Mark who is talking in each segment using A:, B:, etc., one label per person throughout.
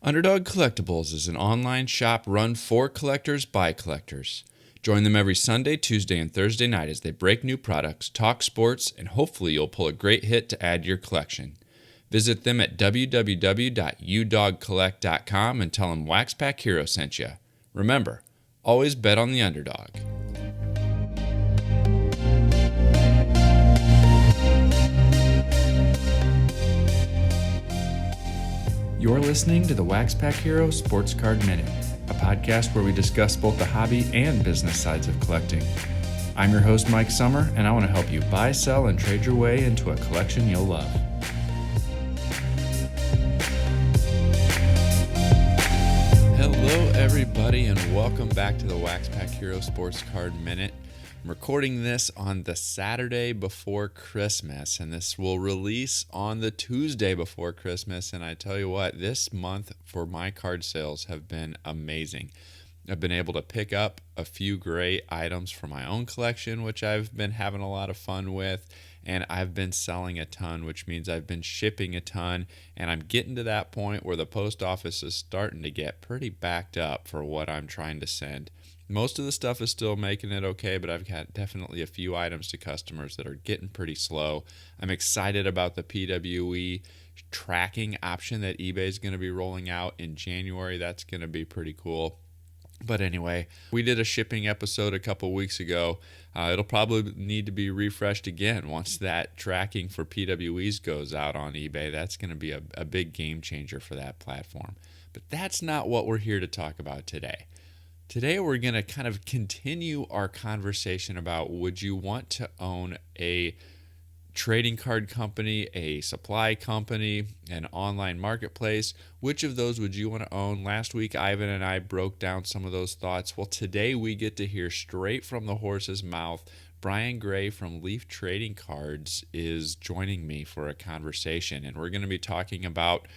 A: Underdog Collectibles is an online shop run for collectors by collectors. Join them every Sunday, Tuesday, and Thursday night as they break new products, talk sports, and hopefully you'll pull a great hit to add to your collection. Visit them at www.udogcollect.com and tell them WaxPackHero sent you. Remember, always bet on the underdog. You're listening to the WaxPackHero Sports Card Minute, a podcast where we discuss both the hobby and business sides of collecting. I'm your host, Mike Sommer, and I want to help you buy, sell, and trade your way into a collection you'll love. Hello, everybody, and welcome back to the WaxPackHero Sports Card Minute. I'm recording this on the Saturday before Christmas, and this will release on the Tuesday before Christmas. And I tell you what, this month for my card sales have been amazing. I've been able to pick up a few great items for my own collection, which I've been having a lot of fun with, and I've been selling a ton, which means I've been shipping a ton, and I'm getting to that point where the post office is starting to get pretty backed up for what I'm trying to send. Most of the stuff is still making it okay, but I've got definitely a few items to customers that are getting pretty slow. I'm excited about the PWE tracking option that eBay is going to be rolling out in January. That's going to be pretty cool. But anyway, we did a shipping episode a couple weeks ago. It'll probably need to be refreshed again once that tracking for PWEs goes out on eBay. That's going to be a big game changer for that platform. But that's not what we're here to talk about today. Today we're going to kind of continue our conversation about, would you want to own a trading card company, a supply company, an online marketplace? Which of those would you want to own? Last week, Ivan and I broke down some of those thoughts. Well, today we get to hear straight from the horse's mouth. Brian Gray from Leaf Trading Cards is joining me for a conversation, and we're going to be talking about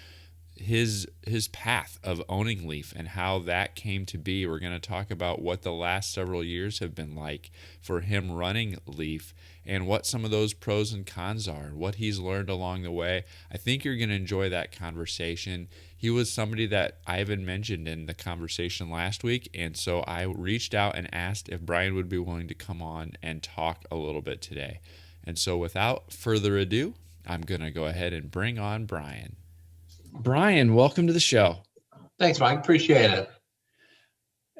A: his path of owning Leaf and how that came to be. We're going to talk about what the last several years have been like for him running Leaf and what some of those pros and cons are and what he's learned along the way. I think you're going to enjoy that conversation. He was somebody that Ivan mentioned in the conversation last week, and so I reached out and asked if Brian would be willing to come on and talk a little bit today. And so without further ado, I'm going to go ahead and bring on Brian. Brian, welcome to the show.
B: Thanks, Mike. Appreciate it.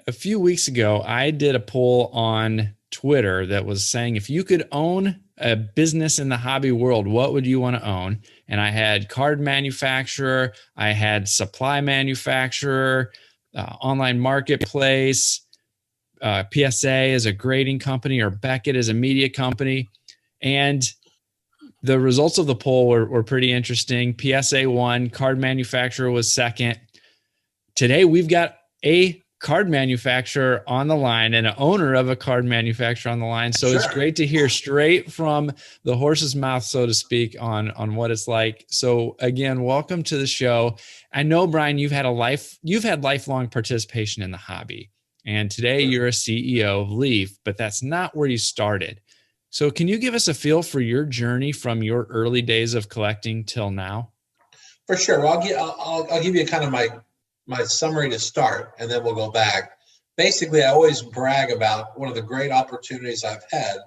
A: A few weeks ago, I did a poll on Twitter that was saying, if you could own a business in the hobby world, what would you want to own? And I had card manufacturer, I had supply manufacturer, online marketplace, PSA as a grading company, or Beckett as a media company. And the results of the poll were pretty interesting. PSA won, card manufacturer was second. Today, we've got a card manufacturer on the line and an owner of a card manufacturer on the line. So It's great to hear straight from the horse's mouth, so to speak, on what it's like. So again, welcome to the show. I know, Brian, you've had lifelong participation in the hobby, and today you're a CEO of Leaf, but that's not where you started. So can you give us a feel for your journey from your early days of collecting till now?
B: For sure. Well, I'll give you kind of my summary to start, and then we'll go back. Basically, I always brag about one of the great opportunities I've had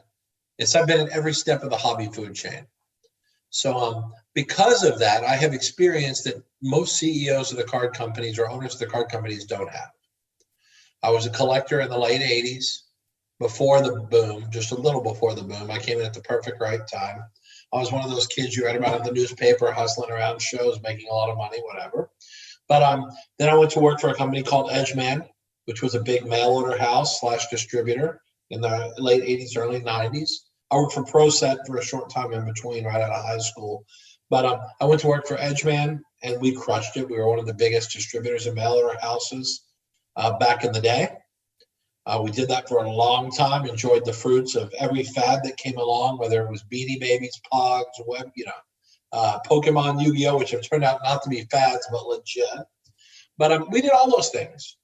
B: is I've been in every step of the hobby food chain. So because of that, I have experience that most CEOs of the card companies or owners of the card companies don't have. I was a collector in the late 80s. Before the boom, just a little before the boom. I came in at the perfect right time. I was one of those kids you read about in the newspaper, hustling around shows, making a lot of money, whatever. But then I went to work for a company called Edgeman, which was a big mail order house / distributor in the late 80s, early 90s. I worked for ProSet for a short time in between, right out of high school. But I went to work for Edgeman, and we crushed it. We were one of the biggest distributors of mail order houses back in the day. We did that for a long time, enjoyed the fruits of every fad that came along, whether it was Beanie Babies, Pogs, Pokemon, Yu-Gi-Oh!, which have turned out not to be fads, but legit. But we did all those things.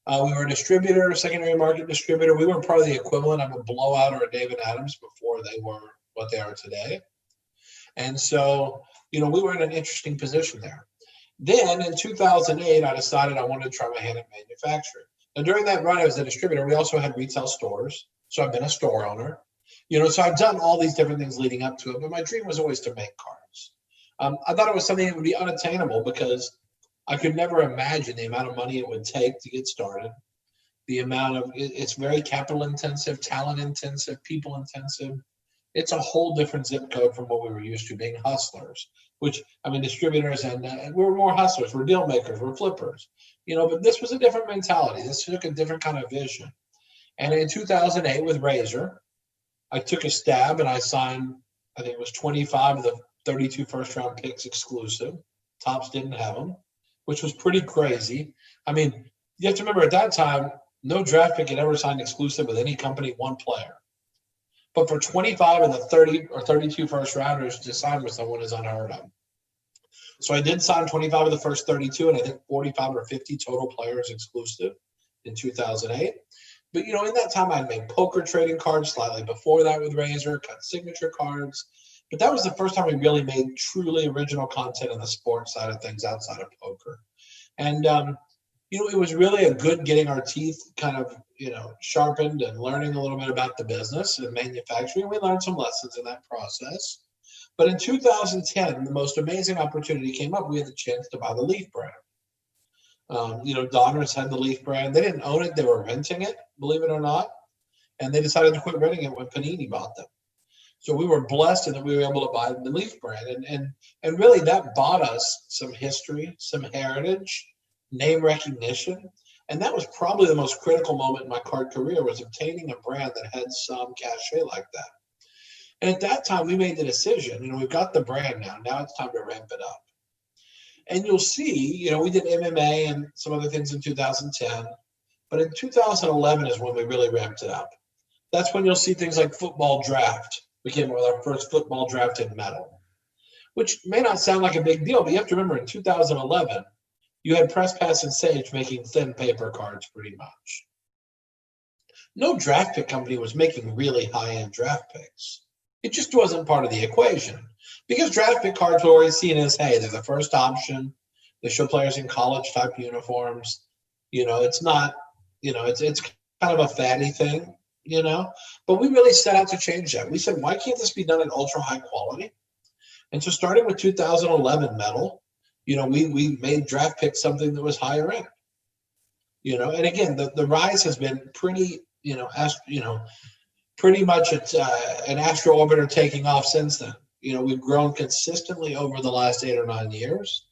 B: We were a distributor, secondary market distributor. We were probably the equivalent of a Blowout or a David Adams before they were what they are today. And so, we were in an interesting position there. Then in 2008, I decided I wanted to try my hand at manufacturing. And during that run, I was a distributor. We also had retail stores. So I've been a store owner. So I've done all these different things leading up to it. But my dream was always to make cards. I thought it was something that would be unattainable because I could never imagine the amount of money it would take to get started. It's very capital intensive, talent intensive, people intensive. It's a whole different zip code from what we were used to being hustlers, distributors, and we're more hustlers. We're deal makers. We're flippers, but this was a different mentality. This took a different kind of vision. And in 2008 with Razor, I took a stab and I signed, I think it was 25 of the 32 first round picks exclusive. Topps didn't have them, which was pretty crazy. You have to remember at that time, no draft pick had ever signed exclusive with any company, one player. But for 25 of the 30 or 32 first rounders to sign with someone is unheard of. So I did sign 25 of the first 32, and I think 45 or 50 total players exclusive in 2008. But, in that time, I'd made poker trading cards slightly before that with Razor, cut signature cards. But that was the first time we really made truly original content on the sports side of things outside of poker. And, it was really a good getting our teeth kind of, sharpened and learning a little bit about the business and manufacturing. We learned some lessons in that process. But in 2010, the most amazing opportunity came up. We had the chance to buy the Leaf brand. Donruss had the Leaf brand. They didn't own it. They were renting it, believe it or not. And they decided to quit renting it when Panini bought them. So we were blessed in that we were able to buy the Leaf brand. And really that bought us some history, some heritage, name recognition. And that was probably the most critical moment in my card career, was obtaining a brand that had some cachet like that. And at that time, we made the decision, we've got the brand now. Now it's time to ramp it up. And you'll see, we did MMA and some other things in 2010. But in 2011 is when we really ramped it up. That's when you'll see things like Football Draft. We came up with our first football draft in metal, which may not sound like a big deal, but you have to remember in 2011, you had Press Pass and Sage making thin paper cards pretty much. No draft pick company was making really high-end draft picks. It just wasn't part of the equation because draft pick cards were always seen as, hey, they're the first option. They show players in college-type uniforms. It's not, it's kind of a fatty thing, But we really set out to change that. We said, why can't this be done at ultra-high quality? And so starting with 2011 metal, we made draft picks something that was higher end. And again, the rise has been pretty, pretty much it's an astro orbiter taking off since then. We've grown consistently over the last 8 or 9 years.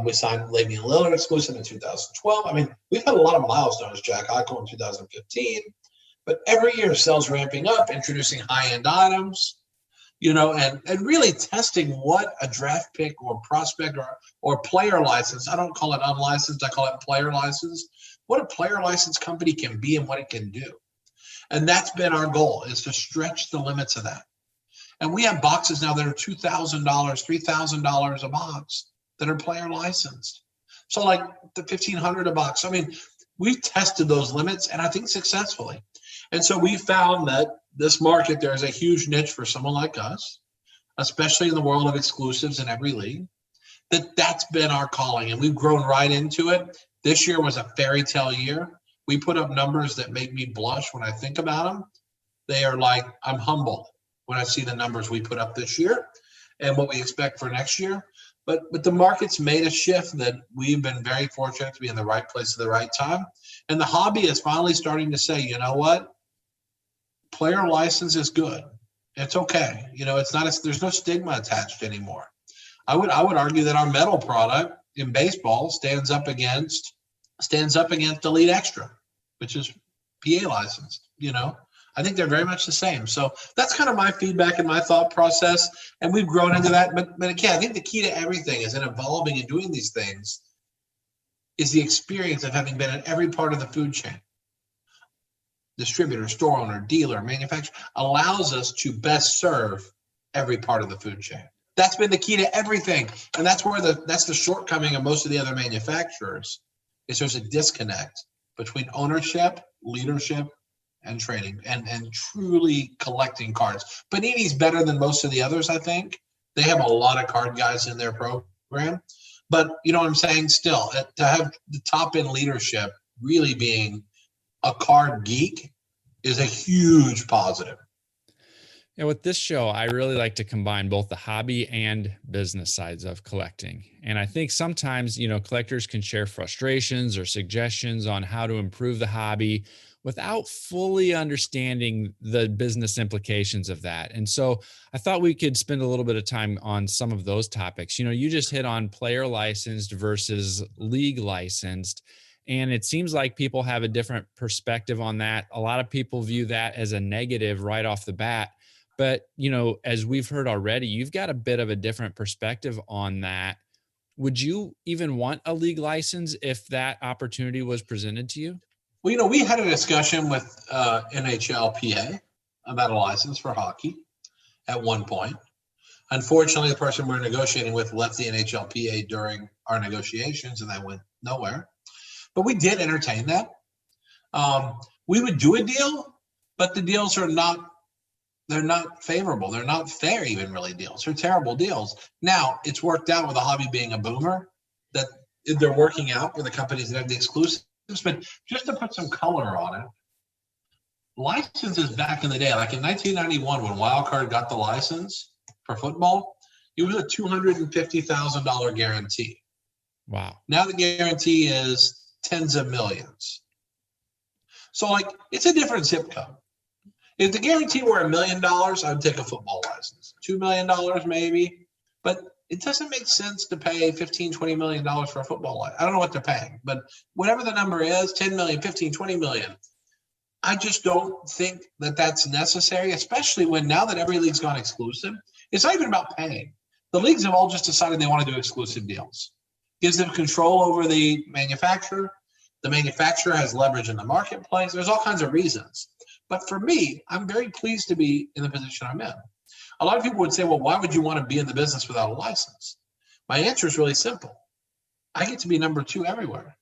B: We signed Le'Veon Lillard exclusive in 2012. We've had a lot of milestones, Jack Eichel in 2015, but every year sales ramping up, introducing high-end items, and really testing what a draft pick or prospect or player license, I don't call it unlicensed, I call it player license, what a player license company can be and what it can do. And that's been our goal, is to stretch the limits of that. And we have boxes now that are $2,000, $3,000 a box that are player licensed. So like the $1,500 a box. We've tested those limits, and I think successfully. And so we found that this market, there's a huge niche for someone like us, especially in the world of exclusives in every league, that's been our calling. And we've grown right into it. This year was a fairy tale year. We put up numbers that make me blush when I think about them. They are like, I'm humbled when I see the numbers we put up this year and what we expect for next year. But the market's made a shift that we've been very fortunate to be in the right place at the right time. And the hobby is finally starting to say, you know what? Player license is good. It's okay. It's not, there's no stigma attached anymore. I would argue that our metal product in baseball stands up against Elite Extra, which is PA licensed. I think they're very much the same. So that's kind of my feedback and my thought process. And we've grown into that. But again, I think the key to everything is in evolving and doing these things is the experience of having been in every part of the food chain. Distributor, store owner, dealer, manufacturer, allows us to best serve every part of the food chain. That's been the key to everything. And that's where that's the shortcoming of most of the other manufacturers, is there's a disconnect between ownership, leadership, and trading and truly collecting cards. Panini's better than most of the others, I think. They have a lot of card guys in their program. But you know what I'm saying? Still, to have the top end leadership really being a card geek is a huge positive.
A: And with this show, I really like to combine both the hobby and business sides of collecting. And I think sometimes, collectors can share frustrations or suggestions on how to improve the hobby without fully understanding the business implications of that. And so I thought we could spend a little bit of time on some of those topics. You just hit on player licensed versus league licensed. And it seems like people have a different perspective on that. A lot of people view that as a negative right off the bat. But, as we've heard already, you've got a bit of a different perspective on that. Would you even want a league license if that opportunity was presented to you?
B: Well, we had a discussion with NHLPA about a license for hockey at one point. Unfortunately, the person we're negotiating with left the NHLPA during our negotiations, and that went nowhere. But we did entertain that. We would do a deal, but the deals are they're not favorable. They're not fair, even really deals. They're terrible deals. Now, it's worked out with the hobby being a boomer that they're working out for the companies that have the exclusives. But just to put some color on it, licenses back in the day, like in 1991, when Wildcard got the license for football, it was a $250,000 guarantee.
A: Wow.
B: Now the guarantee is tens of millions. So, it's a different zip code. If the guarantee were $1 million, I would take a football license. $2 million maybe, but it doesn't make sense to pay $15-20 million for a football license. I don't know what they're paying, but whatever the number is, 10 million, 15, 20 million. I just don't think that that's necessary, especially when now that every league's gone exclusive, it's not even about paying. The leagues have all just decided they want to do exclusive deals. Gives them control over the manufacturer. The manufacturer has leverage in the marketplace. There's all kinds of reasons. But for me, I'm very pleased to be in the position I'm in. A lot of people would say, well, why would you want to be in the business without a license? My answer is really simple. I get to be number 2 everywhere.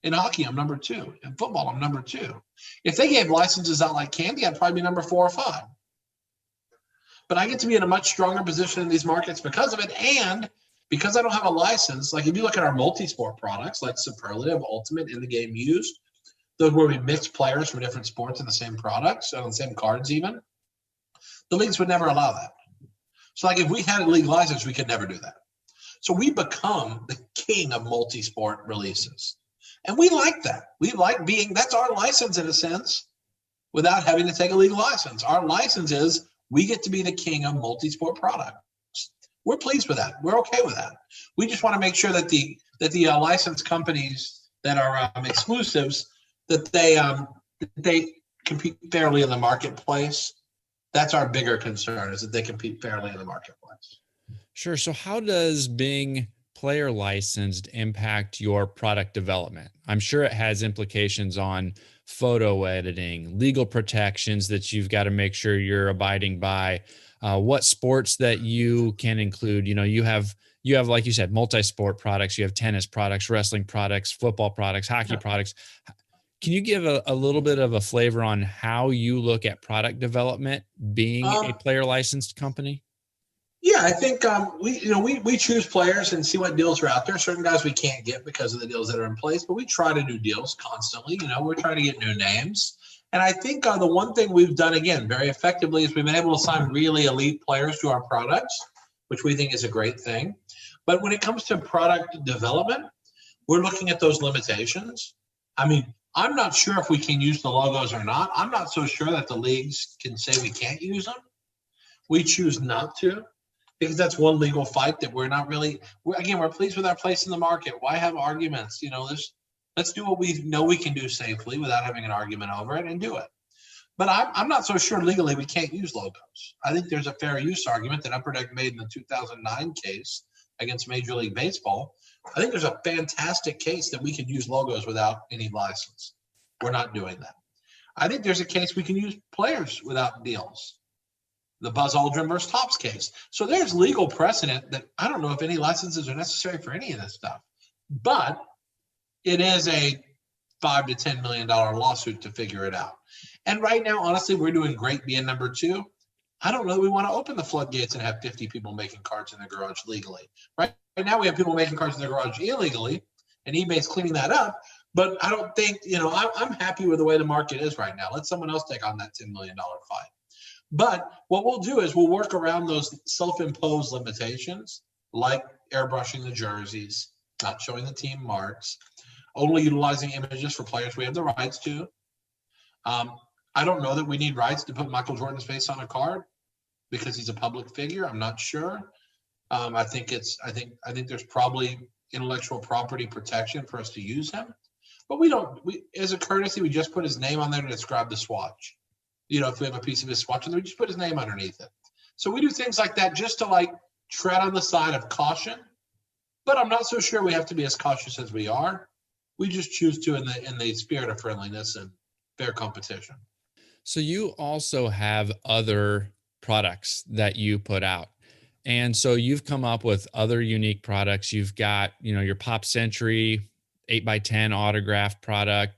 B: In hockey, I'm number 2. In football, I'm number 2. If they gave licenses out like candy, I'd probably be number 4 or 5. But I get to be in a much stronger position in these markets because of it. And because I don't have a license, like if you look at our multi-sport products, like Superlative, Ultimate, In the Game Used, those where we mix players from different sports in the same products, so on the same cards even, the leagues would never allow that. So if we had a league license, we could never do that. So we become the king of multi-sport releases. And we like that. We like that's our license in a sense, without having to take a league license. Our license is we get to be the king of multi-sport products. We're pleased with that. We're okay with that. We just want to make sure that the licensed companies that are exclusives, that they compete fairly in the marketplace. That's our bigger concern, is that they compete fairly in the marketplace.
A: Sure. So how does being player licensed impact your product development? I'm sure it has implications on photo editing, legal protections that you've got to make sure you're abiding by, what sports that you can include. You have, like you said, multi-sport products, you have tennis products, wrestling products, football products, hockey products. Can you give a little bit of a flavor on how you look at product development being a player licensed company?
B: Yeah, I think we choose players and see what deals are out there. Certain guys we can't get because of the deals that are in place, but we try to do deals constantly. We're trying to get new names. And I think the one thing we've done, again, very effectively is we've been able to sign really elite players to our products, which we think is a great thing. But when it comes to product development, we're looking at those limitations. I mean, I'm not sure if we can use the logos or not. I'm not so sure that the leagues can say we can't use them. We choose not to, because that's one legal fight that we're not really, we're pleased with our place in the market. Why have arguments? Let's do what we know we can do safely without having an argument over it and do it. But I'm not so sure legally we can't use logos. I think there's a fair use argument that Upper Deck made in the 2009 case against Major League Baseball. I think there's a fantastic case that we can use logos without any license. We're not doing that. I think there's a case we can use players without deals. The Buzz Aldrin versus Topps case. So there's legal precedent that I don't know if any licenses are necessary for any of this stuff. But it is a $5 to $10 million lawsuit to figure it out. And right now, honestly, we're doing great being number 2. I don't know that we want to open the floodgates and have 50 people making cards in their garage legally. Right now we have people making cards in their garage illegally, and eBay's cleaning that up. But I don't think, I'm happy with the way the market is right now. Let someone else take on that $10 million fight. But what we'll do is we'll work around those self-imposed limitations, like airbrushing the jerseys, not showing the team marks, only utilizing images for players we have the rights to. I don't know that we need rights to put Michael Jordan's face on a card because he's a public figure. I'm not sure. I think there's probably intellectual property protection for us to use him, but we as a courtesy, we just put his name on there to describe the swatch. If we have a piece of his swatch, and we just put his name underneath it. So we do things like that just to tread on the side of caution. But I'm not so sure we have to be as cautious as we are. We just choose to in the spirit of friendliness and fair competition.
A: So you also have other products that you put out. And so you've come up with other unique products. You've got, your Pop Century 8x10 autograph product.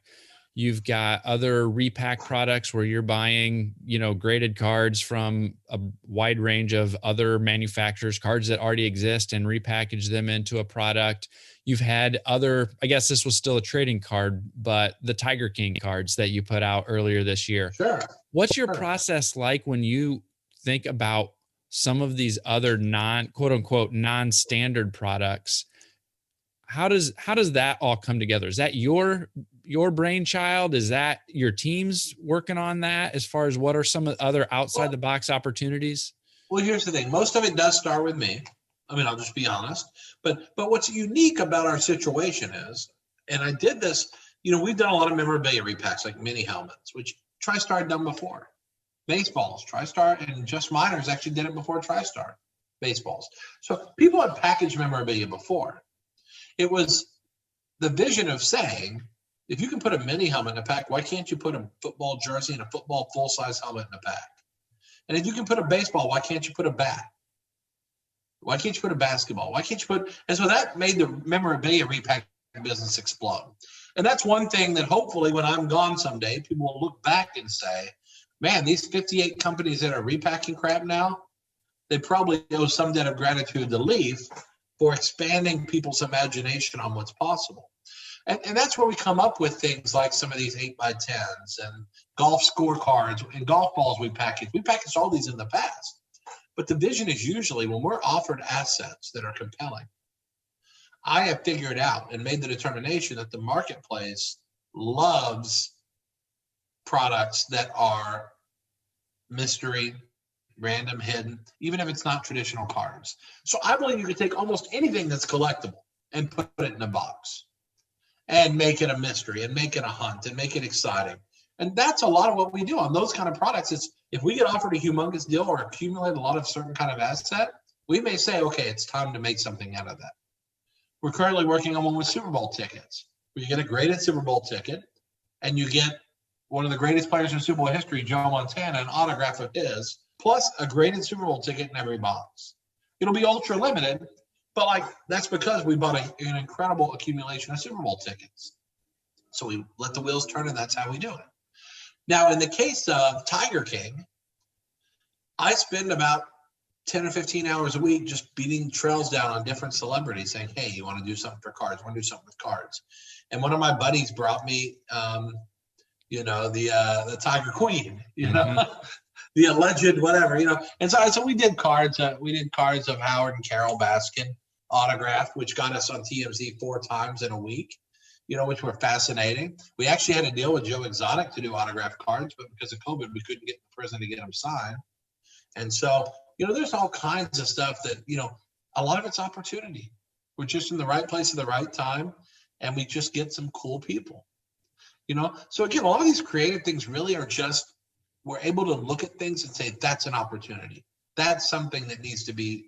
A: You've got other repack products where you're buying, graded cards from a wide range of other manufacturers, cards that already exist, and repackage them into a product. You've had other, I guess this was still a trading card, but the Tiger King cards that you put out earlier this year.
B: Sure.
A: What's your process like when you think about some of these other quote unquote non-standard products? How does that all come together? Is that your brainchild? Is that your team's working on that as far as what are some other outside the box opportunities?
B: Well, here's the thing. Most of it does start with me. I mean, I'll just be honest. But what's unique about our situation is, and I did this, we've done a lot of memorabilia repacks like mini helmets, which TriStar had done before. Baseballs, TriStar, and Just Minors actually did it before TriStar. Baseballs. So people had packaged memorabilia before. It was the vision of saying, if you can put a mini helmet in a pack, why can't you put a football jersey and a football full-size helmet in a pack? And if you can put a baseball, why can't you put a bat? Why can't you put a basketball? Why can't you put? And so that made the memorabilia repack business explode. And that's one thing that hopefully when I'm gone someday, people will look back and say, man, these 58 companies that are repacking crap now, they probably owe some debt of gratitude to Leaf for expanding people's imagination on what's possible. And that's where we come up with things like some of these 8x10s and golf scorecards and golf balls we packaged. We packaged all these in the past. But the vision is usually when we're offered assets that are compelling, I have figured out and made the determination that the marketplace loves products that are mystery, random, hidden, even if it's not traditional cards. So I believe you could take almost anything that's collectible and put it in a box and make it a mystery and make it a hunt and make it exciting. And that's a lot of what we do on those kind of products. It's if we get offered a humongous deal or accumulate a lot of certain kind of asset, we may say, okay, it's time to make something out of that. We're currently working on one with Super Bowl tickets, where you get a graded Super Bowl ticket and you get one of the greatest players in Super Bowl history, Joe Montana, an autograph of his, plus a graded Super Bowl ticket in every box. It'll be ultra limited, but that's because we bought an incredible accumulation of Super Bowl tickets. So we let the wheels turn, and that's how we do it. Now, in the case of Tiger King, I spend about 10 or 15 hours a week just beating trails down on different celebrities saying, hey, you want to do something for cards? Want to do something with cards? And one of my buddies brought me, the Tiger Queen, the alleged whatever, And so we did cards. We did cards of Howard and Carol Baskin autographed, which got us on TMZ 4 times in a week, which were fascinating. We actually had a deal with Joe Exotic to do autographed cards, but because of COVID, we couldn't get in prison to get them signed. And so, there's all kinds of stuff that, a lot of it's opportunity. We're just in the right place at the right time, and we just get some cool people, So again, a lot of these creative things really are just, we're able to look at things and say, that's an opportunity. That's something that needs to be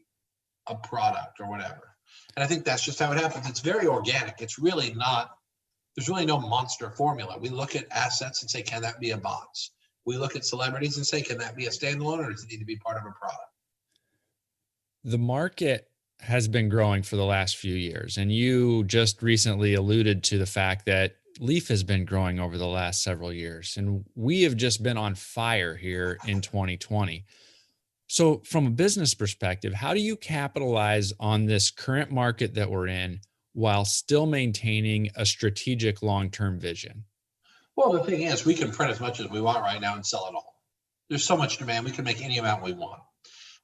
B: a product or whatever. And I think that's just how it happens. It's very organic. It's really not, there's really no monster formula. We look at assets and say, can that be a box? We look at celebrities and say, can that be a standalone or does it need to be part of a product?
A: The market has been growing for the last few years. And you just recently alluded to the fact that Leaf has been growing over the last several years. And we have just been on fire here in 2020. So from a business perspective, how do you capitalize on this current market that we're in while still maintaining a strategic long-term vision?
B: Well, the thing is, we can print as much as we want right now and sell it all. There's so much demand, we can make any amount we want.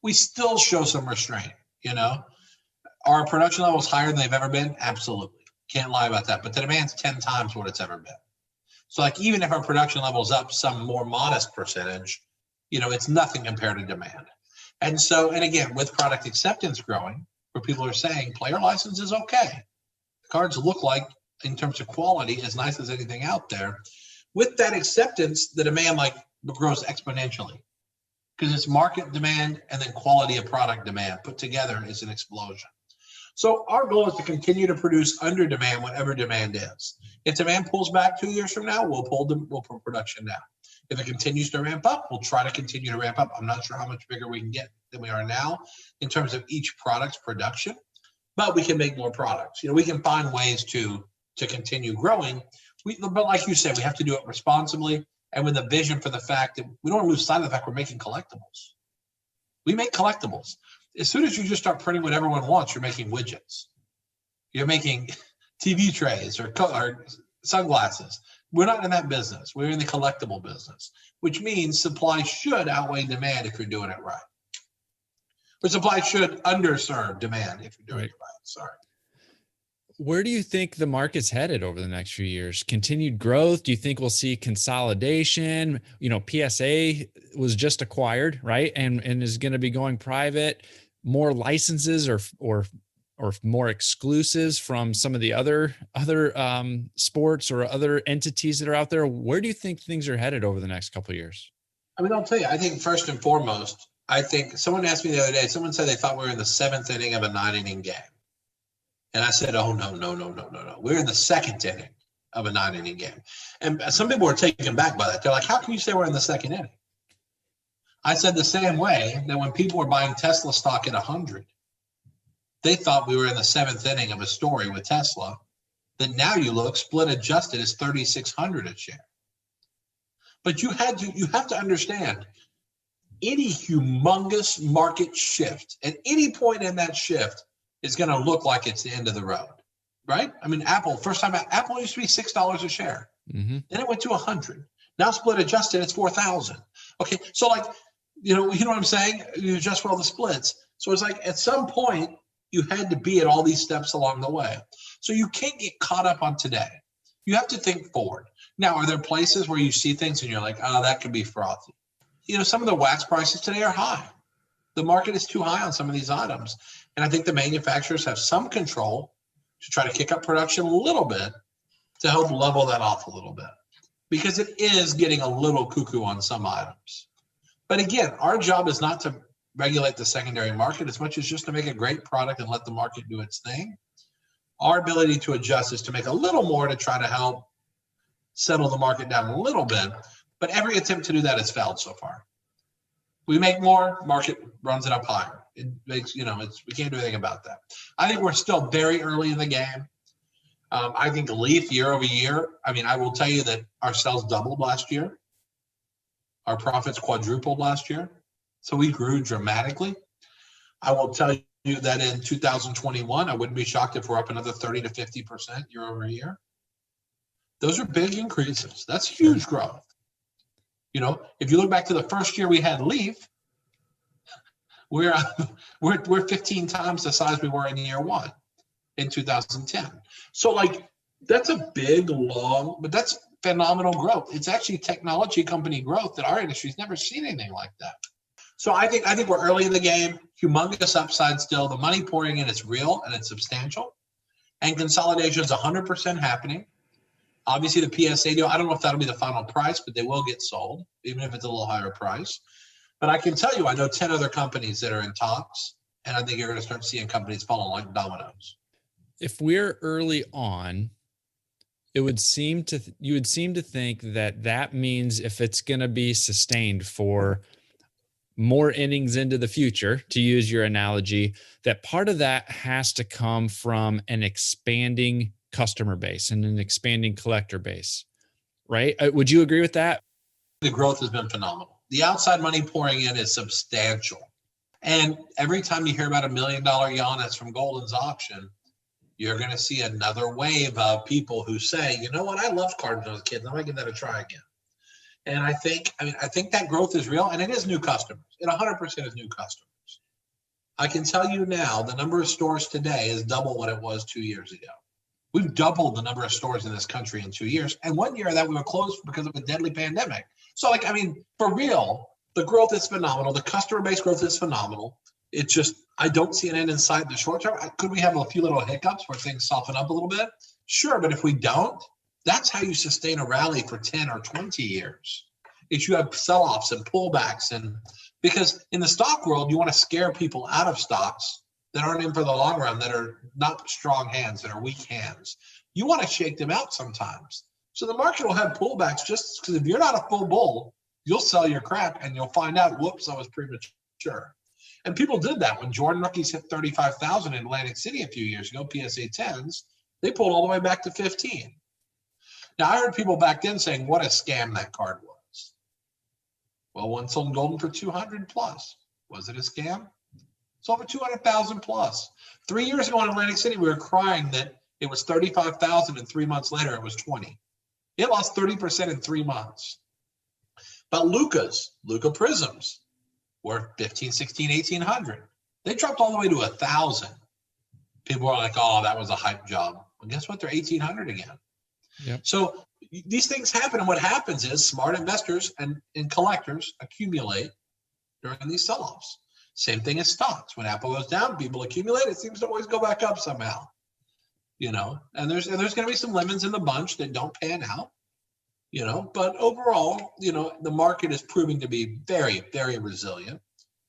B: We still show some restraint, you know? Are production levels higher than they've ever been? Absolutely. Can't lie about that. But the demand's 10 times what it's ever been. So like even if our production level's up some more modest percentage, it's nothing compared to demand. And so, and again, with product acceptance growing, where people are saying player license is okay. The cards look like, in terms of quality, as nice as anything out there. With that acceptance, the demand grows exponentially because it's market demand and then quality of product demand put together is an explosion. So our goal is to continue to produce under demand whatever demand is. If demand pulls back 2 years from now, we'll pull production down. If it continues to ramp up, we'll try to continue to ramp up. I'm not sure how much bigger we can get than we are now in terms of each product's production, but we can make more products. We can find ways to continue growing. But like you said, we have to do it responsibly and with a vision for the fact that we don't want to lose sight of the fact we're making collectibles. We make collectibles. As soon as you just start printing what everyone wants, you're making widgets. You're making TV trays or sunglasses. We're not in that business. We're in the collectible business, which means supply should outweigh demand if you're doing it right. But supply should underserve demand if you're doing it right. Sorry.
A: Where do you think the market's headed over the next few years? Continued growth? Do you think we'll see consolidation? PSA was just acquired, right? And is going to be going private. More licenses or more exclusives from some of the other sports or other entities that are out there. Where do you think things are headed over the next couple of years?
B: I'll tell you, I think first and foremost, I think someone asked me the other day, someone said they thought we were in the 7th inning of a 9-inning game. And I said, oh, no. We're in the 2nd inning of a 9-inning game. And some people were taken back by that. They're like, how can you say we're in the 2nd inning? I said the same way that when people were buying Tesla stock at 100, they thought we were in the 7th inning of a story with Tesla, that now you look split adjusted is 3,600 a share. But you have to understand, any humongous market shift at any point in that shift is going to look like it's the end of the road, right? Apple, first time Apple used to be $6 a share. Mm-hmm. Then it went to 100. Now split adjusted, it's 4,000. Okay, so you know what I'm saying? You adjust for all the splits. So it's like at some point you had to be at all these steps along the way. So you can't get caught up on today. You have to think forward. Now, are there places where you see things and you're like, oh, that could be frothy? Some of the wax prices today are high. The market is too high on some of these items. And I think the manufacturers have some control to try to kick up production a little bit to help level that off a little bit, because it is getting a little cuckoo on some items. But again, our job is not to regulate the secondary market as much as just to make a great product and let the market do its thing. Our ability to adjust is to make a little more to try to help settle the market down a little bit. But every attempt to do that has failed so far. We make more, market runs it up higher. It makes, we can't do anything about that. I think we're still very early in the game. I think Leaf year over year, I will tell you that our sales doubled last year. Our profits quadrupled last year. So we grew dramatically. I will tell you that in 2021, I wouldn't be shocked if we're up another 30 to 50% year over year. Those are big increases. That's huge growth. If you look back to the first year we had Leaf, we're 15 times the size we were in year one in 2010. So that's a big, long, but that's phenomenal growth. It's actually technology company growth that our industry's never seen anything like that. So I think we're early in the game, humongous upside still. The money pouring in is real and it's substantial. And consolidation is 100% happening. Obviously, the PSA deal, I don't know if that'll be the final price, but they will get sold, even if it's a little higher price. But I can tell you, I know 10 other companies that are in talks, and I think you're going to start seeing companies falling like dominoes.
A: If we're early on, you would seem to think that means if it's going to be sustained for more innings into the future, to use your analogy, that part of that has to come from an expanding customer base and an expanding collector base, right? Would you agree with that?
B: The growth has been phenomenal. The outside money pouring in is substantial. And every time you hear about $1 million Giannis from Golden's auction, you're going to see another wave of people who say, you know what, I loved cards when I was a kid. I might give that a try again. And I think that growth is real, and it is new customers. It 100% is new customers. I can tell you now, the number of stores today is double what it was 2 years ago. We've doubled the number of stores in this country in 2 years. And 1 year that we were closed because of a deadly pandemic. So for real, the growth is phenomenal. The customer base growth is phenomenal. It's just, I don't see an end in sight in the short term. Could we have a few little hiccups where things soften up a little bit? Sure, but if we don't, that's how you sustain a rally for 10 or 20 years. If you have sell-offs and pullbacks, and because in the stock world, you want to scare people out of stocks that aren't in for the long run, that are not strong hands, that are weak hands. You want to shake them out sometimes. So the market will have pullbacks just because if you're not a full bull, you'll sell your crap and you'll find out, whoops, I was premature. And people did that when Jordan rookies hit 35,000 in Atlantic City a few years ago, PSA 10s, they pulled all the way back to 15. Now, I heard people back then saying, what a scam that card was. Well, one sold in Golden for 200 plus. Was it a scam? It's over 200,000 plus. 3 years ago in Atlantic City, we were crying that it was 35,000 and 3 months later it was 20. It lost 30% in 3 months. But Luca Prisms were 15, 16, 1,800. They dropped all the way to 1,000. People are like, oh, that was a hype job. Well, guess what? They're 1,800 again.
A: Yep.
B: So these things happen, and what happens is smart investors and collectors accumulate during these sell-offs. Same thing as stocks. When Apple goes down, people accumulate. It seems to always go back up somehow. And there's going to be some lemons in the bunch that don't pan out. But overall, the market is proving to be very, very resilient,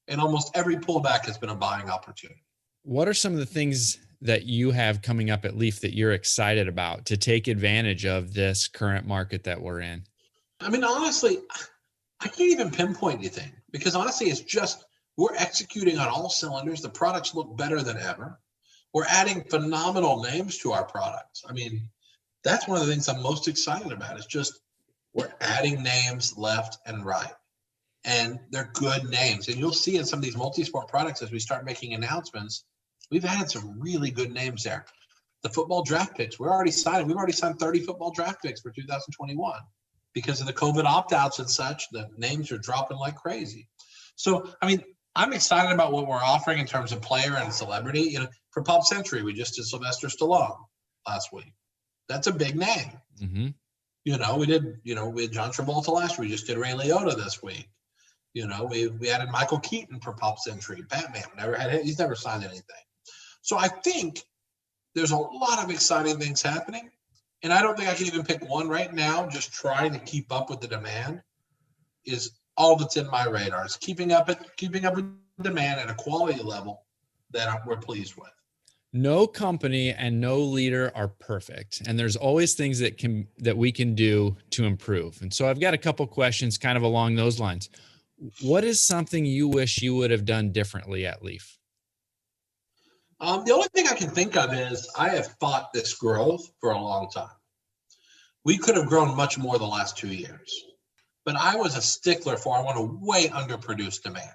B: and almost every pullback has been a buying opportunity.
A: What are some of the things that you have coming up at Leaf that you're excited about to take advantage of this current market that we're in?
B: Honestly, I can't even pinpoint anything because honestly, it's just we're executing on all cylinders. The products look better than ever. We're adding phenomenal names to our products. That's one of the things I'm most excited about. It's just we're adding names left and right, and they're good names. And you'll see in some of these multi-sport products as we start making announcements, we've added some really good names there. The football draft picks, we've already signed 30 football draft picks for 2021. Because of the COVID opt-outs and such, the names are dropping like crazy. So, I'm excited about what we're offering in terms of player and celebrity. For Pop Century, we just did Sylvester Stallone last week. That's a big name.
A: Mm-hmm.
B: We had John Travolta last week. We just did Ray Liotta this week. We added Michael Keaton for Pop Century. Batman he's never signed anything. So I think there's a lot of exciting things happening. And I don't think I can even pick one right now. Just trying to keep up with the demand is all that's in my radar. Is keeping up with demand at a quality level that we're pleased with.
A: No company and no leader are perfect, and there's always things that we can do to improve. And so I've got a couple questions kind of along those lines. What is something you wish you would have done differently at Leaf?
B: The only thing I can think of is I have fought this growth for a long time. We could have grown much more the last 2 years, but I was a stickler for I want to way underproduce demand.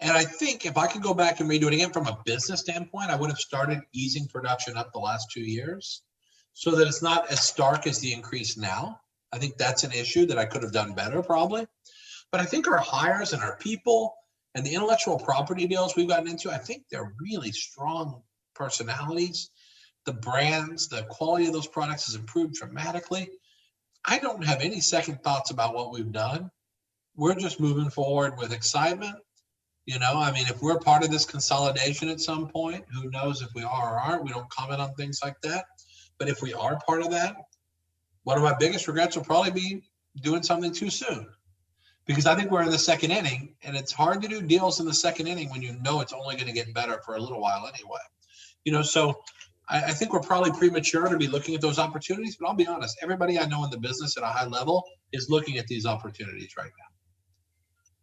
B: And I think if I could go back and redo it again from a business standpoint, I would have started easing production up the last 2 years so that it's not as stark as the increase now. I think that's an issue that I could have done better probably. But I think our hires and our people and the intellectual property deals we've gotten into, I think they're really strong personalities. The brands, the quality of those products has improved dramatically. I don't have any second thoughts about what we've done. We're just moving forward with excitement. If we're part of this consolidation at some point, who knows if we are or aren't, we don't comment on things like that. But if we are part of that, one of my biggest regrets will probably be doing something too soon. Because I think we're in the second inning, and it's hard to do deals in the second inning when you know it's only going to get better for a little while anyway. So I think we're probably premature to be looking at those opportunities, but I'll be honest, everybody I know in the business at a high level is looking at these opportunities right now.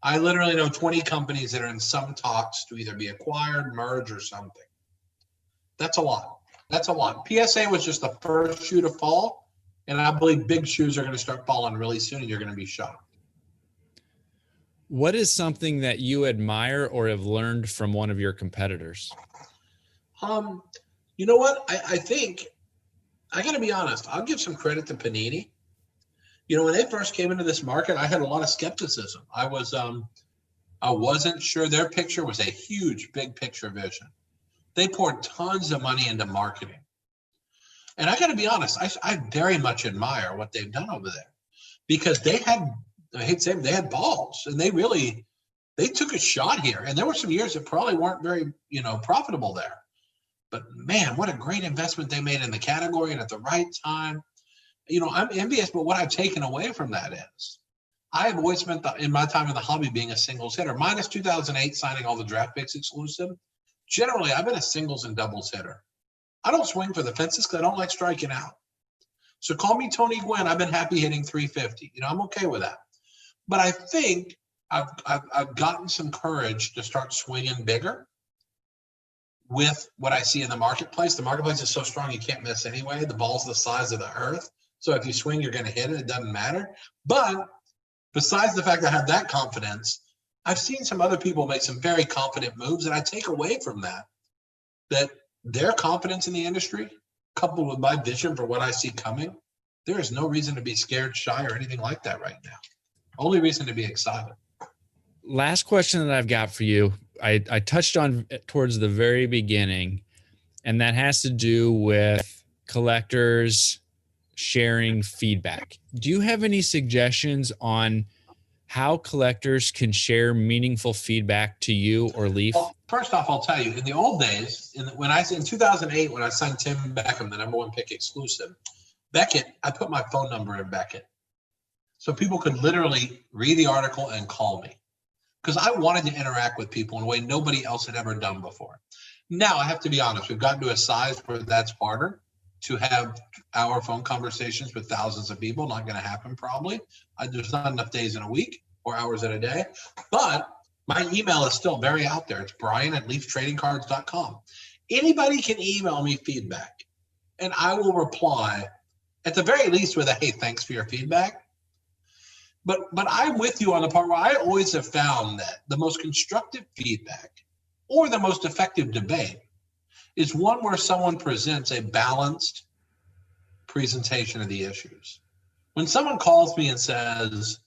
B: I literally know 20 companies that are in some talks to either be acquired, merge, or something. That's a lot. PSA was just the first shoe to fall, and I believe big shoes are going to start falling really soon, and you're going to be shocked.
A: What is something that you admire or have learned from one of your competitors?
B: You know what? I think I got to be honest. I'll give some credit to Panini. When they first came into this market, I had a lot of skepticism. I wasn't sure. Their picture was a huge, big picture vision. They poured tons of money into marketing. And I got to be honest, I very much admire what they've done over there, because they had, I hate to say it, they had balls, and they took a shot here. And there were some years that probably weren't very, profitable there. But man, what a great investment they made in the category and at the right time. I'm envious, but what I've taken away from that is I have always spent in my time in the hobby being a singles hitter, minus 2008 signing all the draft picks exclusive. Generally, I've been a singles and doubles hitter. I don't swing for the fences because I don't like striking out. So call me Tony Gwynn. I've been happy hitting 350. I'm okay with that. But I think I've gotten some courage to start swinging bigger with what I see in the marketplace. The marketplace is so strong you can't miss anyway. The ball's the size of the earth. So if you swing, you're going to hit it. It doesn't matter. But besides the fact that I have that confidence, I've seen some other people make some very confident moves, and I take away from that their confidence in the industry, coupled with my vision for what I see coming, there is no reason to be scared, shy, or anything like that right now. Only reason to be excited.
A: Last question that I've got for you, I touched on towards the very beginning, and that has to do with collectors sharing feedback. Do you have any suggestions on how collectors can share meaningful feedback to you or Leaf?
B: Well, first off, I'll tell you, in the old days, in 2008, when I signed Tim Beckham, the #1 pick exclusive, Beckett, I put my phone number in Beckett. So people could literally read the article and call me, because I wanted to interact with people in a way nobody else had ever done before. Now, I have to be honest, we've gotten to a size where that's harder to have hour phone conversations with thousands of people. Not going to happen probably. There's not enough days in a week or hours in a day. But my email is still very out there. It's brian@leaftradingcards.com. Anybody can email me feedback, and I will reply at the very least with a, hey, thanks for your feedback. But I'm with you on the part where I always have found that the most constructive feedback or the most effective debate is one where someone presents a balanced presentation of the issues. When someone calls me and says,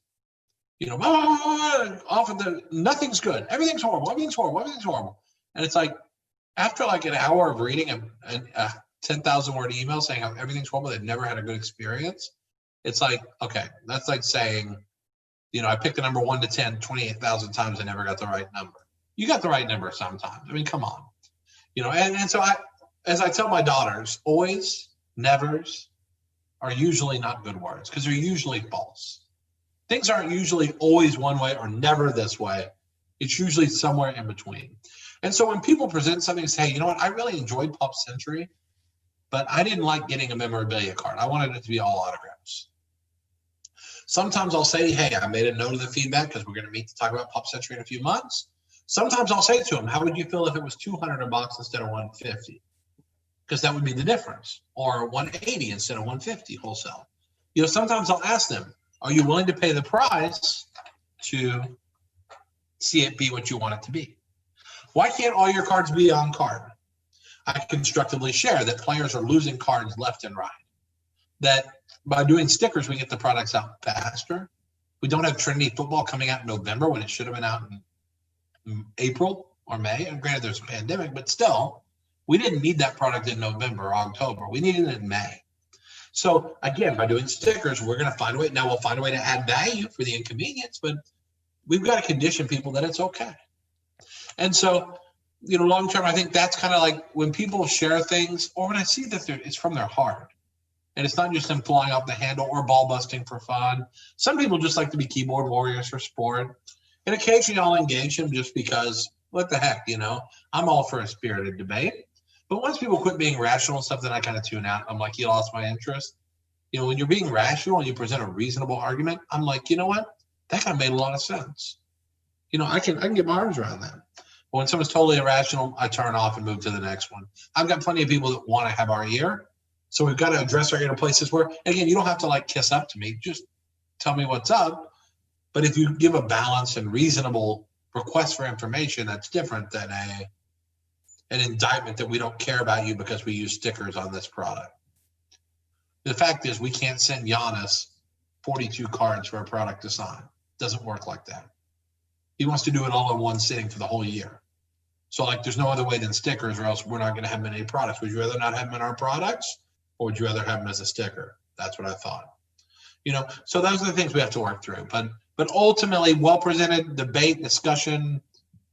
B: often nothing's good, everything's horrible, everything's horrible, everything's horrible. And it's like, after like an hour of reading a 10,000 word email saying how everything's horrible, they've never had a good experience. It's like, okay, that's like saying, I picked the number 1 to 10 28,000 times and never got the right number. You got the right number sometimes. I mean, come on. And so as I tell my daughters, always, nevers are usually not good words, because they're usually false. Things aren't usually always one way or never this way. It's usually somewhere in between. And so when people present something and say, hey, you know what, I really enjoyed Pop Century, but I didn't like getting a memorabilia card. I wanted it to be all autographs. Sometimes I'll say, hey, I made a note of the feedback because we're going to meet to talk about Pop Century in a few months. Sometimes I'll say to them, how would you feel if it was $200 a box instead of $150? Because that would be the difference. Or $180 instead of $150 wholesale. Sometimes I'll ask them, are you willing to pay the price to see it be what you want it to be? Why can't all your cards be on card? I constructively share that players are losing cards left and right. That by doing stickers, we get the products out faster. We don't have Trinity football coming out in November when it should have been out in April or May. And granted, there's a pandemic, but still, we didn't need that product in November or October. We needed it in May. So again, by doing stickers, we're going to find a way. Now we'll find a way to add value for the inconvenience, but we've got to condition people that it's okay. And so, long term, I think that's kind of like when people share things, or when I see that it's from their heart. And it's not just them flying off the handle or ball busting for fun. Some people just like to be keyboard warriors for sport. And occasionally I'll engage them just because, what the heck, I'm all for a spirited debate. But once people quit being rational and stuff, then I kind of tune out. I'm like, you lost my interest. When you're being rational and you present a reasonable argument, I'm like, you know what? That kind of made a lot of sense. I can get my arms around that. But when someone's totally irrational, I turn off and move to the next one. I've got plenty of people that want to have our ear. So we've got to address our ear in places where, again, you don't have to kiss up to me. Just tell me what's up. But if you give a balanced and reasonable request for information, that's different than an indictment that we don't care about you because we use stickers on this product. The fact is, we can't send Giannis 42 cards for a product to sign. It doesn't work like that. He wants to do it all in one sitting for the whole year. So like, there's no other way than stickers, or else we're not going to have many products. Would you rather not have them in our products, or would you rather have them as a sticker? That's what I thought. So those are the things we have to work through. But ultimately, well presented, debate, discussion,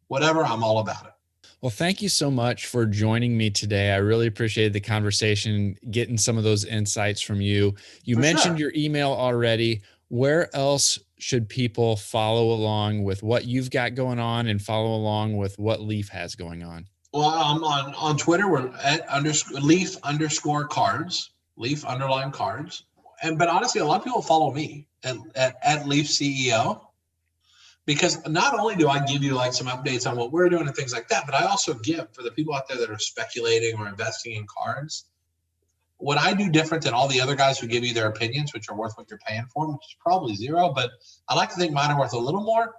B: whatever, I'm all about it.
A: Well, thank you so much for joining me today. I really appreciated the conversation, getting some of those insights from you. You mentioned your email already. Where else should people follow along with what you've got going on and follow along with what Leaf has going on?
B: Well, I'm on Twitter. We're at Leaf_cards, Leaf_cards. But honestly, a lot of people follow me at Leaf CEO, because not only do I give you like some updates on what we're doing and things like that, but I also give for the people out there that are speculating or investing in cards. What I do different than all the other guys who give you their opinions, which are worth what you're paying for, which is probably zero, but I like to think mine are worth a little more.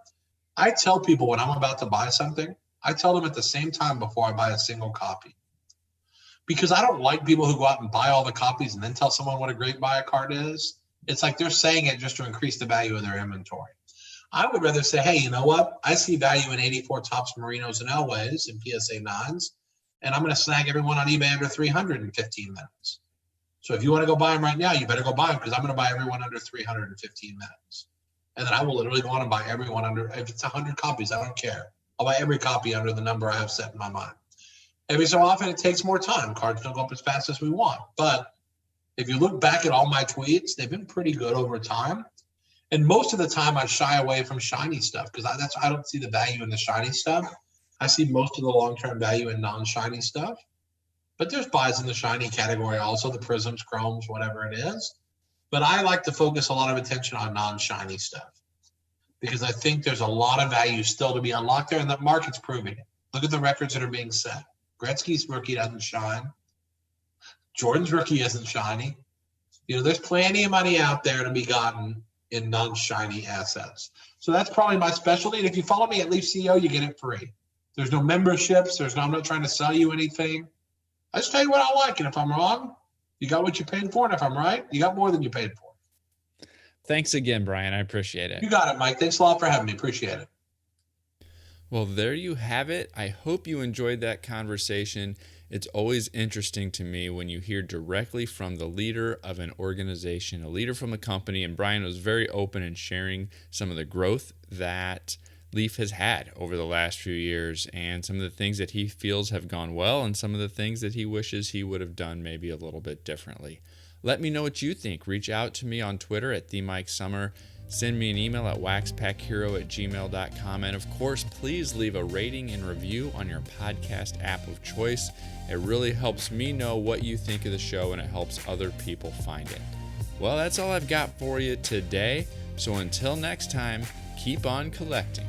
B: I tell people when I'm about to buy something, I tell them at the same time before I buy a single copy. Because I don't like people who go out and buy all the copies and then tell someone what a great buy a card is. It's like they're saying it just to increase the value of their inventory. I would rather say, hey, you know what? I see value in 84 Topps Marinos and Elways and PSA 9s, and I'm going to snag everyone on eBay under 300 in 15 minutes. So if you want to go buy them right now, you better go buy them, because I'm going to buy everyone under 300 in 15 minutes. And then I will literally go on and buy everyone under, if it's 100 copies, I don't care. I'll buy every copy under the number I have set in my mind. Every so often, it takes more time. Cards don't go up as fast as we want. But if you look back at all my tweets, they've been pretty good over time. And most of the time, I shy away from shiny stuff because I don't see the value in the shiny stuff. I see most of the long-term value in non-shiny stuff. But there's buys in the shiny category also, the prisms, chromes, whatever it is. But I like to focus a lot of attention on non-shiny stuff because I think there's a lot of value still to be unlocked there, and the market's proving it. Look at the records that are being set. Gretzky's rookie doesn't shine. Jordan's rookie isn't shiny. There's plenty of money out there to be gotten in non-shiny assets. So that's probably my specialty. And if you follow me at Leaf CEO, you get it free. There's no memberships. I'm not trying to sell you anything. I just tell you what I like. And if I'm wrong, you got what you paid for. And if I'm right, you got more than you paid for.
A: Thanks again, Brian. I appreciate it.
B: You got it, Mike. Thanks a lot for having me. Appreciate it.
A: Well, there you have it. I hope you enjoyed that conversation. It's always interesting to me when you hear directly from the leader of an organization, a leader from a company, and Brian was very open in sharing some of the growth that Leaf has had over the last few years and some of the things that he feels have gone well and some of the things that he wishes he would have done maybe a little bit differently. Let me know what you think. Reach out to me on Twitter at TheMikeSummer. Send me an email at waxpackhero@gmail.com. And of course, please leave a rating and review on your podcast app of choice. It really helps me know what you think of the show, and it helps other people find it. Well, that's all I've got for you today. So until next time, keep on collecting.